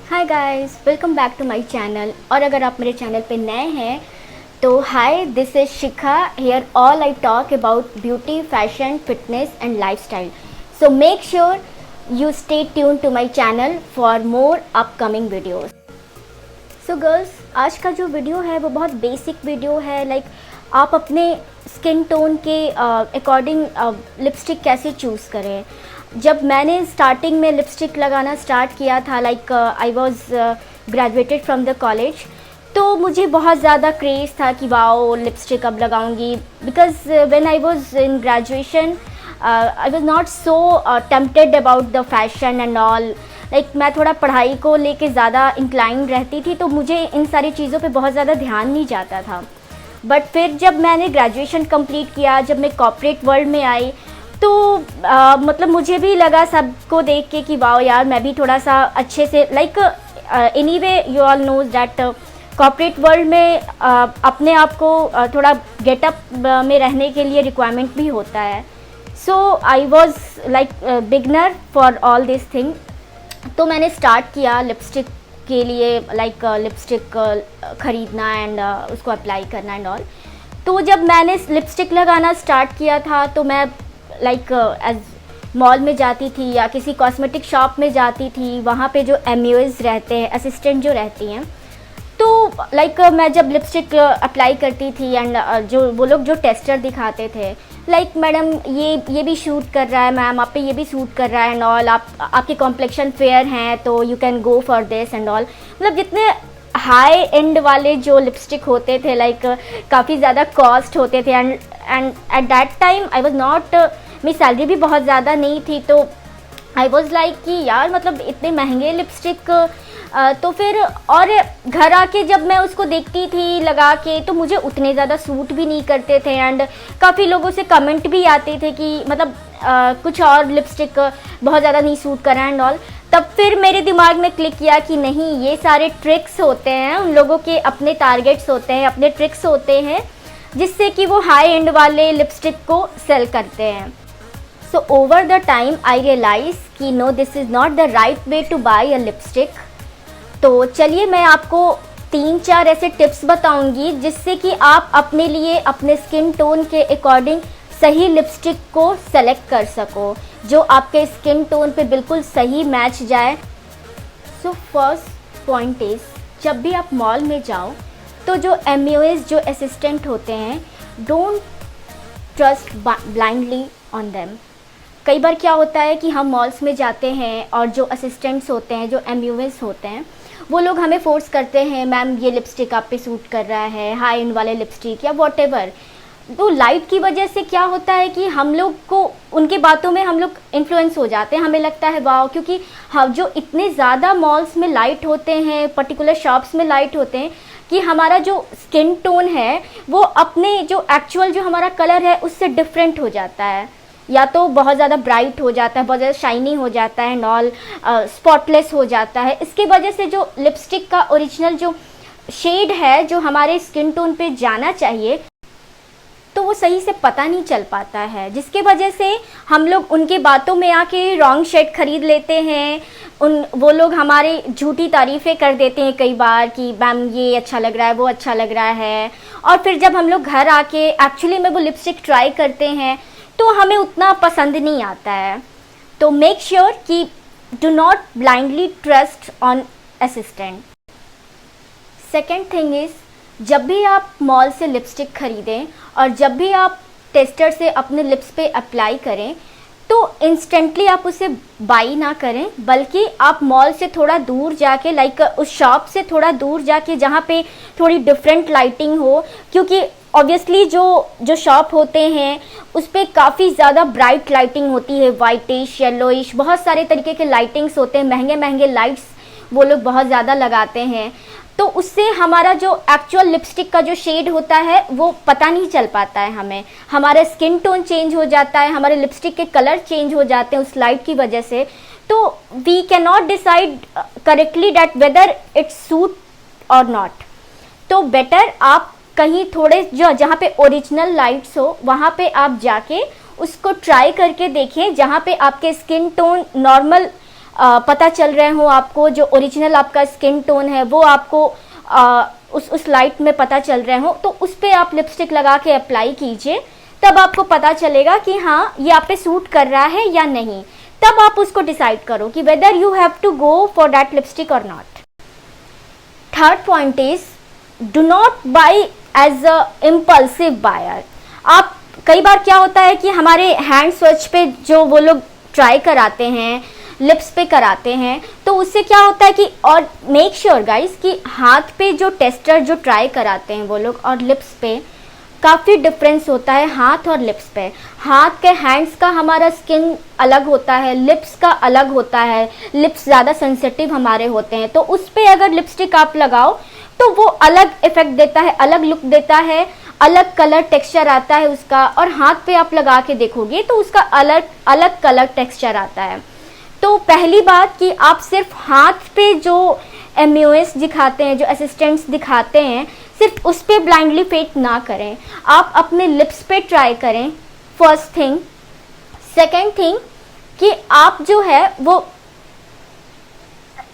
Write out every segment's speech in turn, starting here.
Hi guys, welcome back to my channel. और अगर आप मेरे चैनल पे नए हैं तो hi, this is Shikha here. All I talk about beauty, fashion, fitness and lifestyle. So make sure you stay tuned to my channel for more upcoming videos. So girls, आज का जो वीडियो है वो बहुत बेसिक वीडियो है। Like आप अपने skin tone के अकॉर्डिंग लिपस्टिक कैसे चूज़ करें। जब मैंने स्टार्टिंग में लिपस्टिक लगाना स्टार्ट किया था, like I was graduated from the college, तो मुझे बहुत ज़्यादा क्रेज़ था कि वाओ लिपस्टिक अब लगाऊंगी। Because when I was in graduation I was not so tempted about the fashion and all. Like मैं थोड़ा पढ़ाई को लेके ज़्यादा इंक्लाइन रहती थी, तो मुझे इन सारी चीज़ों पे बहुत ज़्यादा ध्यान नहीं जाता था। बट फिर जब मैंने ग्रेजुएशन कंप्लीट किया, जब मैं कॉर्पोरेट वर्ल्ड में आई, तो मतलब मुझे भी लगा सबको देख के कि वाओ यार, मैं भी थोड़ा सा अच्छे से like anyway you all knows that corporate world में अपने आप को थोड़ा गेटअप में रहने के लिए रिक्वायरमेंट भी होता है। So I was like beginner for all this thing. तो मैंने स्टार्ट किया लिपस्टिक के लिए, लाइक लिपस्टिक ख़रीदना एंड उसको अप्लाई करना एंड ऑल। तो जब मैंने लिपस्टिक लगाना स्टार्ट किया था तो मैं लाइक एज मॉल में जाती थी या किसी कॉस्मेटिक शॉप में जाती थी, वहाँ पे जो MUs रहते हैं, असिस्टेंट जो रहती हैं, तो लाइक मैं जब लिपस्टिक अप्लाई करती थी एंड जो वो लोग जो टेस्टर दिखाते थे, लाइक मैडम ये भी सूट कर रहा है, मैम आप पे ये भी सूट कर रहा है एंड ऑल, आपकी कॉम्प्लेक्शन फेयर हैं तो you can go for this and all. मतलब जितने हाई एंड वाले जो लिपस्टिक होते थे, लाइक काफ़ी ज़्यादा कॉस्ट होते थे and at that time I was not, मेरी सैलरी भी बहुत ज़्यादा नहीं थी, तो आई वॉज लाइक कि यार मतलब इतने महंगे लिपस्टिक। तो फिर और घर आके जब मैं उसको देखती थी लगा के, तो मुझे उतने ज़्यादा सूट भी नहीं करते थे एंड काफ़ी लोगों से कमेंट भी आते थे कि मतलब कुछ और लिपस्टिक बहुत ज़्यादा नहीं सूट कर रहा एंड ऑल। तब फिर मेरे दिमाग में क्लिक किया कि नहीं, ये सारे ट्रिक्स होते हैं, उन लोगों के अपने टारगेट्स होते हैं, अपने ट्रिक्स होते हैं जिससे कि वो हाई एंड वाले लिपस्टिक को सेल करते हैं। So over the time I realize कि no, this is not the right way to buy a lipstick. तो चलिए मैं आपको 3-4 ऐसे टिप्स बताऊंगी जिससे कि आप अपने लिए अपने स्किन टोन के अकॉर्डिंग सही लिपस्टिक को सेलेक्ट कर सको, जो आपके स्किन टोन पे बिल्कुल सही मैच जाए। सो फर्स्ट पॉइंट इज़, जब भी आप मॉल में जाओ तो जो MUs जो असिस्टेंट होते हैं, don't trust blindly on them. कई बार क्या होता है कि हम मॉल्स में जाते हैं और जो असिस्टेंट्स होते हैं, जो MUs होते हैं, वो लोग हमें फोर्स करते हैं, मैम ये लिपस्टिक आप पे सूट कर रहा है, हाई एंड वाले लिपस्टिक या वॉटेवर। तो लाइट की वजह से क्या होता है कि हम लोग को उनकी बातों में हम लोग इन्फ्लुएंस हो जाते हैं, हमें लगता है वाओ, क्योंकि हम जो इतने ज़्यादा मॉल्स में लाइट होते हैं, पर्टिकुलर शॉप्स में लाइट होते हैं, कि हमारा जो स्किन टोन है वो अपने जो एक्चुअल जो हमारा कलर है उससे डिफरेंट हो जाता है, या तो बहुत ज़्यादा ब्राइट हो जाता है, बहुत ज़्यादा शाइनी हो जाता है एंड ऑल, स्पॉटलेस हो जाता है। इसकी वजह से जो लिपस्टिक का ओरिजिनल जो शेड है जो हमारे स्किन टोन पे जाना चाहिए, तो वो सही से पता नहीं चल पाता है, जिसके वजह से हम लोग उनकी बातों में आके रॉन्ग शेड खरीद लेते हैं। वो लोग हमारे झूठी तारीफ़ें कर देते हैं कई बार कि मैम ये अच्छा लग रहा है, वो अच्छा लग रहा है, और फिर जब हम लोग घर आके एक्चुअली में वो लिपस्टिक ट्राई करते हैं तो हमें उतना पसंद नहीं आता है। तो मेक श्योर कि do not blindly trust on assistant. Second thing is, जब भी आप मॉल से लिपस्टिक खरीदें और जब भी आप टेस्टर से अपने लिप्स पे अप्लाई करें, तो इंस्टेंटली आप उसे बाई ना करें, बल्कि आप मॉल से थोड़ा दूर जाके, लाइक उस शॉप से थोड़ा दूर जाके जहाँ पे थोड़ी डिफरेंट लाइटिंग हो, क्योंकि ऑब्वियसली जो शॉप होते हैं उस पर काफ़ी ज़्यादा ब्राइट लाइटिंग होती है, वाइटिश, येलोइश, बहुत सारे तरीके के लाइटिंग्स होते हैं, महंगे महंगे लाइट्स वो लोग बहुत ज़्यादा लगाते हैं। तो उससे हमारा जो एक्चुअल लिपस्टिक का जो शेड होता है वो पता नहीं चल पाता है हमें, हमारा स्किन टोन चेंज हो जाता है, हमारे लिपस्टिक के कलर चेंज हो जाते हैं उस लाइट की वजह से। तो we can not decide correctly that whether it's suit or not. तो बेटर आप कहीं थोड़े जहाँ पे ओरिजिनल लाइट्स हो वहाँ पे आप जाके उसको ट्राई करके देखें, जहाँ पे आपके स्किन टोन नॉर्मल पता चल रहे हो आपको, जो ओरिजिनल आपका स्किन टोन है वो आपको उस लाइट में पता चल रहे हो, तो उस पर आप लिपस्टिक लगा के अप्लाई कीजिए। तब आपको पता चलेगा कि हाँ ये आप पे सूट कर रहा है या नहीं। तब आप उसको डिसाइड करो कि whether you have to go for that lipstick और not. Third point is do not buy as a impulsive buyer. आप कई बार क्या होता है कि हमारे हैंड स्वच पे जो वो लोग ट्राई कराते हैं, लिप्स पे कराते हैं, तो उससे क्या होता है कि, और मेक श्योर गाइस कि हाथ पे जो टेस्टर जो ट्राई कराते हैं वो लोग और लिप्स पे काफ़ी डिफरेंस होता है। हाथ और लिप्स पे, हाथ के हैंड्स का हमारा स्किन अलग होता है, लिप्स का अलग होता है, लिप्स ज़्यादा सेंसिटिव हमारे होते हैं, तो उस पर अगर लिपस्टिक आप लगाओ तो वो अलग इफेक्ट देता है, अलग लुक देता है, अलग कलर टेक्सचर आता है उसका। और हाथ पे आप लगा के देखोगे तो उसका अलग अलग कलर टेक्सचर आता है। तो पहली बात कि आप सिर्फ हाथ पे जो MUS दिखाते हैं, जो असिस्टेंट्स दिखाते हैं, सिर्फ उस पर ब्लाइंडली फेट ना करें, आप अपने लिप्स पे ट्राई करें फर्स्ट थिंग। सेकेंड थिंग कि आप जो है वो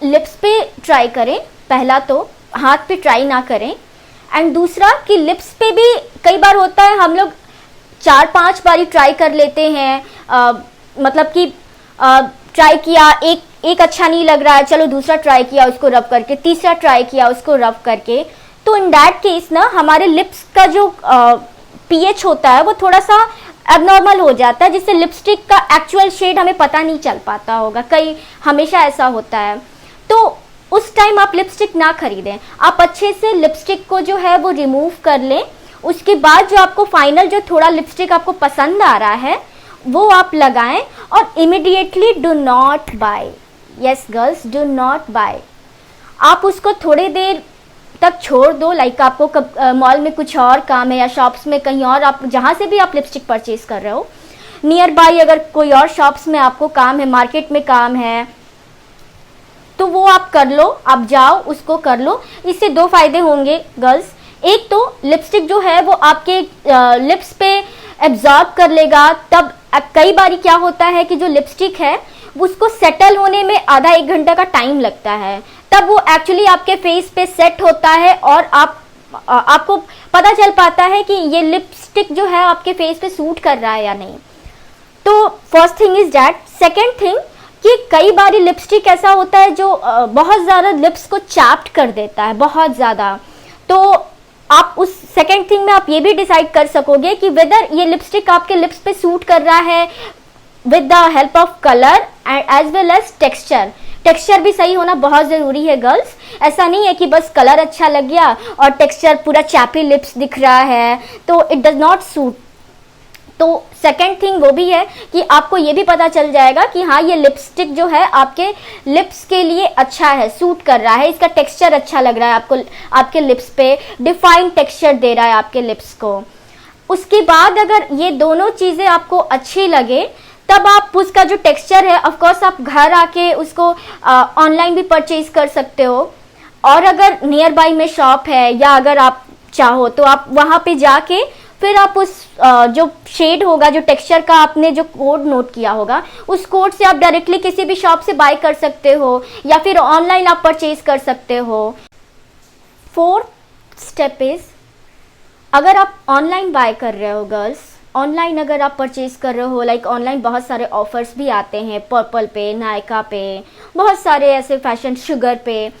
लिप्स पे ट्राई करें, पहला तो हाथ पे ट्राई ना करें। एंड दूसरा कि लिप्स पे भी कई बार होता है हम लोग 4-5 बारी ट्राई कर लेते हैं, मतलब कि ट्राई किया, एक अच्छा नहीं लग रहा है, चलो दूसरा ट्राई किया उसको रब करके, तीसरा ट्राई किया उसको रब करके, तो इन दैट केस ना हमारे लिप्स का जो pH होता है वो थोड़ा सा एबनॉर्मल हो जाता है, जिससे लिपस्टिक का एक्चुअल शेड हमें पता नहीं चल पाता होगा, कई हमेशा ऐसा होता है। तो उस टाइम आप लिपस्टिक ना खरीदें, आप अच्छे से लिपस्टिक को जो है वो रिमूव कर लें। उसके बाद जो आपको फाइनल जो थोड़ा लिपस्टिक आपको पसंद आ रहा है वो आप लगाएं और immediately do not buy. Yes girls, do not buy. आप उसको थोड़ी देर तक छोड़ दो, लाइक आपको मॉल में कुछ और काम है या शॉप्स में कहीं और, आप जहाँ से भी आप लिपस्टिक परचेज कर रहे हो, नियर बाई अगर कोई और शॉप्स में आपको काम है, मार्केट में काम है, तो वो आप कर लो, आप जाओ उसको कर लो। इससे 2 फायदे होंगे गर्ल्स। एक तो लिपस्टिक जो है वो आपके लिप्स पे एब्जॉर्ब कर लेगा। तब कई बारी क्या होता है कि जो लिपस्टिक है उसको सेटल होने में आधा 1 घंटा का टाइम लगता है, तब वो एक्चुअली आपके फेस पे सेट होता है और आपको पता चल पाता है कि ये लिपस्टिक जो है आपके फेस पे सूट कर रहा है या नहीं। तो first thing is that. Second thing कि कई बारी लिपस्टिक ऐसा होता है जो बहुत ज़्यादा लिप्स को चैप्ड कर देता है, बहुत ज़्यादा। तो आप उस सेकेंड थिंग में आप ये भी डिसाइड कर सकोगे कि वेदर ये लिपस्टिक आपके लिप्स पे सूट कर रहा है with the help of colour and as well as texture. Texture भी सही होना बहुत ज़रूरी है गर्ल्स। ऐसा नहीं है कि बस कलर अच्छा लग गया और टेक्सचर पूरा चैपी लिप्स दिख रहा है तो इट डज नॉट सूट। तो सेकेंड थिंग वो भी है कि आपको ये भी पता चल जाएगा कि हाँ ये लिपस्टिक जो है आपके लिप्स के लिए अच्छा है, सूट कर रहा है, इसका टेक्सचर अच्छा लग रहा है आपको, आपके लिप्स पे डिफाइन टेक्सचर दे रहा है आपके लिप्स को। उसके बाद अगर ये दोनों चीज़ें आपको अच्छी लगे तब आप उसका जो टेक्सचर है ऑफ कोर्स आप घर आके उसको ऑनलाइन भी परचेज कर सकते हो, और अगर नियर बाई में शॉप है या अगर आप चाहो तो आप वहाँ पे जाके फिर आप उस जो शेड होगा, जो टेक्सचर का आपने जो कोड नोट किया होगा, उस कोड से आप डायरेक्टली किसी भी शॉप से बाय कर सकते हो या फिर ऑनलाइन आप परचेज कर सकते हो। फोर्थ स्टेप इज, अगर आप ऑनलाइन बाय कर रहे हो गर्ल्स, ऑनलाइन अगर आप परचेज कर रहे हो, लाइक ऑनलाइन बहुत सारे ऑफर्स भी आते हैं, पर्पल पे, नायका पे, बहुत सारे ऐसे फैशन, शुगर पे।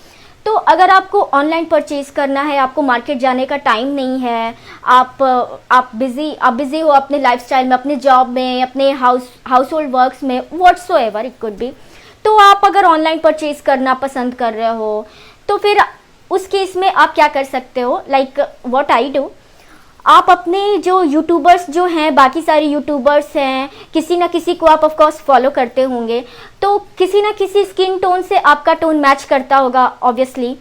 तो अगर आपको ऑनलाइन परचेज करना है, आपको मार्केट जाने का टाइम नहीं है, आप बिजी हो अपने लाइफस्टाइल में, अपने जॉब में, अपने हाउस होल्ड वर्क्स में, व्हाट्सोएवर इट कुड बी, तो आप अगर ऑनलाइन परचेज करना पसंद कर रहे हो तो फिर उस केस में आप क्या कर सकते हो, लाइक व्हाट आई डू, आप अपने जो यूट्यूबर्स जो हैं, बाकी सारे यूट्यूबर्स हैं, किसी ना किसी को आप ऑफ कोर्स फॉलो करते होंगे, तो किसी ना किसी स्किन टोन से आपका टोन मैच करता होगा ऑब्वियसली।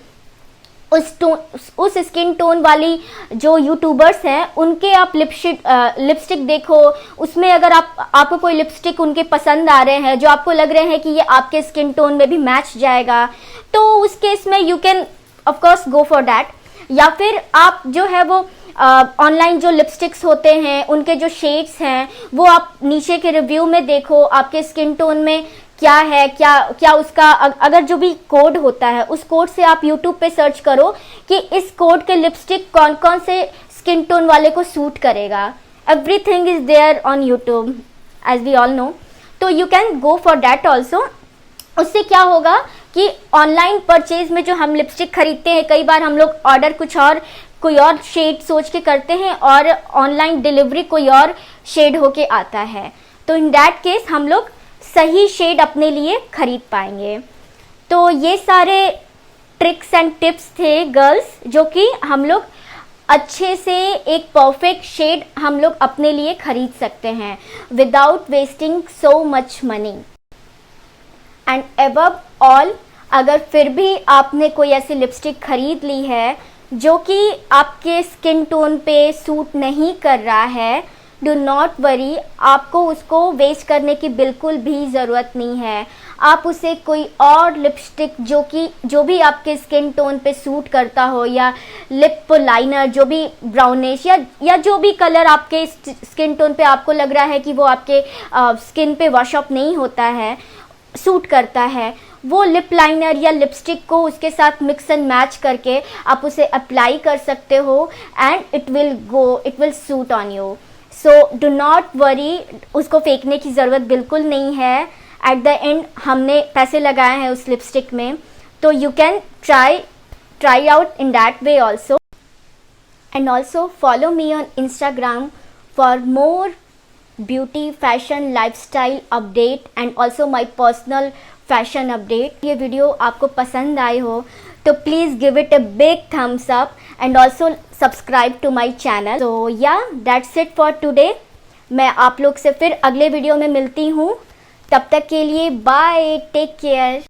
उस स्किन टोन वाली जो यूट्यूबर्स हैं उनके आप लिपस्टिक देखो, उसमें अगर आपको कोई लिपस्टिक उनके पसंद आ रहे हैं जो आपको लग रहे हैं कि ये आपके स्किन टोन में भी मैच जाएगा, तो उस केस में you can of course go for that. या फिर आप जो है वो ऑनलाइन जो लिपस्टिक्स होते हैं उनके जो शेड्स हैं वो आप नीचे के रिव्यू में देखो, आपके स्किन टोन में क्या है, क्या क्या उसका अगर जो भी कोड होता है उस कोड से आप यूट्यूब पे सर्च करो कि इस कोड के लिपस्टिक कौन कौन से स्किन टोन वाले को सूट करेगा. Everything is there on YouTube as we all know, तो you can go for that also. उससे क्या होगा कि ऑनलाइन परचेज में जो हम लिपस्टिक खरीदते हैं, कई बार हम लोग ऑर्डर कोई और शेड सोच के करते हैं और ऑनलाइन डिलीवरी कोई और शेड होके आता है, तो इन दैट केस हम लोग सही शेड अपने लिए खरीद पाएंगे. तो ये सारे ट्रिक्स एंड टिप्स थे गर्ल्स, जो कि हम लोग अच्छे से एक परफेक्ट शेड हम लोग अपने लिए खरीद सकते हैं without wasting so much money. And above all, अगर फिर भी आपने कोई ऐसी लिपस्टिक खरीद ली है जो कि आपके स्किन टोन पे सूट नहीं कर रहा है, डू नॉट वरी, आपको उसको वेस्ट करने की बिल्कुल भी ज़रूरत नहीं है. आप उसे कोई और लिपस्टिक जो भी आपके स्किन टोन पे सूट करता हो, या लिप लाइनर जो भी ब्राउनिश या जो भी कलर आपके स्किन टोन पे आपको लग रहा है कि वो आपके स्किन पे वॉश ऑफ नहीं होता है, सूट करता है, वो लिप लाइनर या लिपस्टिक को उसके साथ मिक्स एंड मैच करके आप उसे अप्लाई कर सकते हो and it will suit on you. So do not worry, उसको फेंकने की ज़रूरत बिल्कुल नहीं है. एट द एंड हमने पैसे लगाए हैं उस लिपस्टिक में, तो you can try out in that way also. And also follow me on Instagram for more beauty, fashion, lifestyle update and also my personal fashion update. ये वीडियो आपको पसंद आई हो तो please give it a big thumbs up and also subscribe to my channel. तो या that's it for today. मैं आप लोग से फिर अगले वीडियो में मिलती हूँ. तब तक के लिए बाय, टेक केयर.